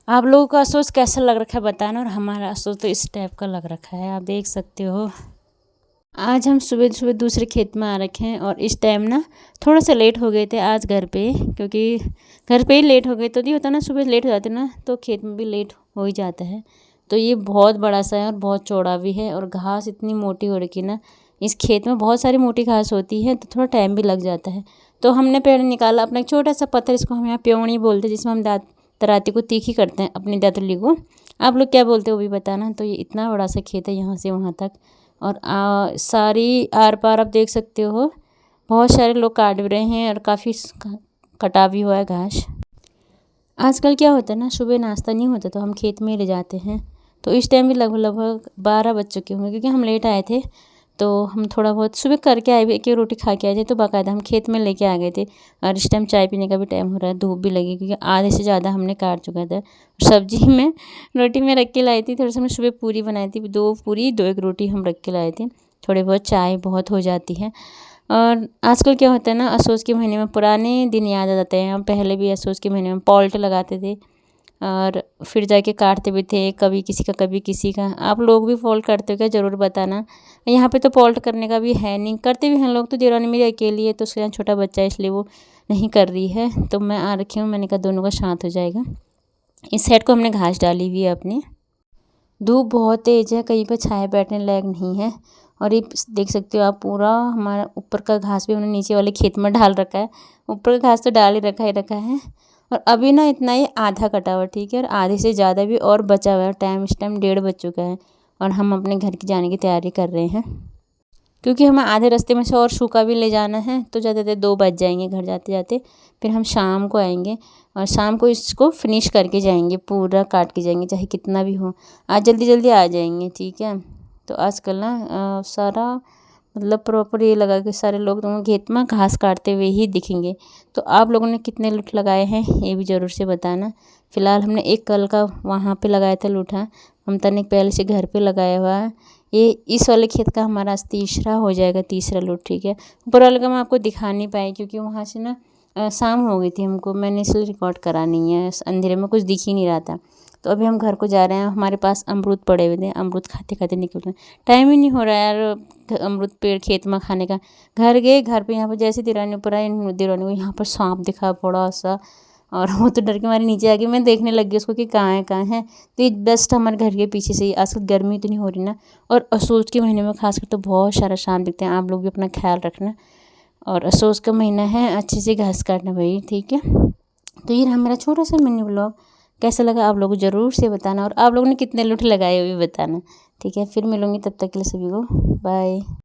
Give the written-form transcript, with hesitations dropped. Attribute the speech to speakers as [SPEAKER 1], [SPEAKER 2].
[SPEAKER 1] आप लोगों का अफ़सोस कैसा लग रखा है बताना। और हमारा अफ़सोस तो इस टाइप का लग रखा है, आप देख सकते हो। आज हम सुबह सुबह दूसरे खेत में आ रखे हैं और इस टाइम ना थोड़ा सा लेट हो गए थे आज घर पे, क्योंकि घर पे ही लेट हो गए तो नहीं होता ना, सुबह लेट हो जाते ना तो खेत में भी लेट हो ही जाता है। तो ये बहुत बड़ा सा है और बहुत चौड़ा भी है और घास इतनी मोटी हो रखी ना, इस खेत में बहुत सारी मोटी घास होती है तो थोड़ा टाइम भी लग जाता है। तो हमने पेड़ निकाला अपना एक छोटा सा पत्थर, इसको हम यहाँ प्योणी बोलते हैं, जिसमें हम दाँत तराती को तीखी करते हैं अपनी दातली को। आप लोग क्या बोलते हो वो भी बताना। तो ये इतना बड़ा सा खेत है यहाँ से वहाँ तक, और सारी आर पार आप देख सकते हो बहुत सारे लोग काट भी रहे हैं और काफ़ी कटा भी हुआ है घास। आजकल क्या होता है ना, सुबह नाश्ता नहीं होता तो हम खेत में ले जाते हैं। तो इस टाइम भी लगभग लगभग 12 बज चुके होंगे, क्योंकि हम लेट आए थे तो हम थोड़ा बहुत सुबह करके आए, भी एक रोटी खा के आए थे तो बाकायदा हम खेत में लेके आ गए थे। और इस टाइम चाय पीने का भी टाइम हो रहा है, धूप भी लगी क्योंकि आधे से ज़्यादा हमने काट चुका था। सब्जी में रोटी में रख के लाई थी, थोड़ा सा हमने सुबह पूरी बनाई थी, 2 पूरी 2 एक रोटी हम रख के लाए थे। थोड़े बहुत चाय बहुत हो जाती है। और आजकल क्या होता है ना, असोज के महीने में पुराने दिन याद आ जाते हैं। हम पहले भी असोज के महीने में पॉल्ट लगाते थे और फिर जाके काटते भी थे, कभी किसी का कभी किसी का। आप लोग भी फॉल्ट करते हो क्या, ज़रूर बताना। यहाँ पे तो फॉल्ट करने का भी है नहीं, करते भी हैं लोग। तो देवरानी मेरी अकेली है तो उसके यहाँ छोटा बच्चा है इसलिए वो नहीं कर रही है, तो मैं आ रखी हूँ। मैंने कहा दोनों का साथ हो जाएगा। इस साइड को हमने घास डाली हुई है अपनी। धूप बहुत तेज़ है, कहीं पे छाया बैठने लायक नहीं है। और ये देख सकते हो आप, पूरा हमारा ऊपर का घास भी हमने नीचे वाले खेत में डाल रखा है। ऊपर का घास तो डाल ही रखा है। और अभी ना इतना ही आधा कटा हुआ, ठीक है, और आधे से ज़्यादा भी और बचा हुआ है। टाइम इस टाइम 1:30 बज चुका है और हम अपने घर की जाने की तैयारी कर रहे हैं, क्योंकि हमें आधे रास्ते में से और सूखा भी ले जाना है। तो ज़्यादा देर 2 बज जाएंगे घर जाते जाते। फिर हम शाम को आएंगे और शाम को इसको फिनिश करके जाएंगे, पूरा काट के जाएंगे चाहे कितना भी हो। आज जल्दी जल्दी आ जाएंगे, ठीक है। तो आजकल ना सारा मतलब प्रॉपर ये लगा कि सारे लोग तुमको खेत में घास काटते हुए ही दिखेंगे। तो आप लोगों ने कितने लूठ लगाए हैं ये भी ज़रूर से बताना। फ़िलहाल हमने एक कल का वहाँ पे लगाया था लूठा, ममता ने पहले से घर पे लगाया हुआ है। ये इस वाले खेत का हमारा आज तीसरा हो जाएगा, तीसरा लूट, ठीक है। ऊपर वाले का मैं आपको दिखा नहीं पाई क्योंकि वहाँ से ना शाम हो गई थी हमको, मैंने इसलिए रिकॉर्ड करा नहीं है, अंधेरे में कुछ दिख ही नहीं रहा था। तो अभी हम घर को जा रहे हैं, हमारे पास अमरूद पड़े हुए थे, अमरूद खाते खाते निकल रहे हैं। टाइम ही नहीं हो रहा है यार अमरूद पेड़ खेत में खाने का। घर गए, घर पे यहाँ पर जैसे दीवानी ऊपर आई, दीवानी को यहाँ पर सांप दिखा बड़ा सा, और वो तो डर के मारे नीचे आ गई। मैं देखने लग गई उसको कि कहाँ है कहाँ है। तो ये बेस्ट हमारे घर के पीछे से ही। आजकल गर्मी इतनी हो रही ना, और असोज के महीने में खासकर तो बहुत सारा सांप दिखते हैं। आप लोग भी अपना ख्याल रखना। और असोज का महीना है, अच्छे से घास काटना भाई, ठीक है। तो ये रहा मेरा छोटा सा मिनी ब्लॉग। कैसा लगा आप लोग ज़रूर से बताना, और आप लोगों ने कितने लूठ लगाए वो भी बताना, ठीक है। फिर मिलूँगी, तब तक के लिए सभी को बाय।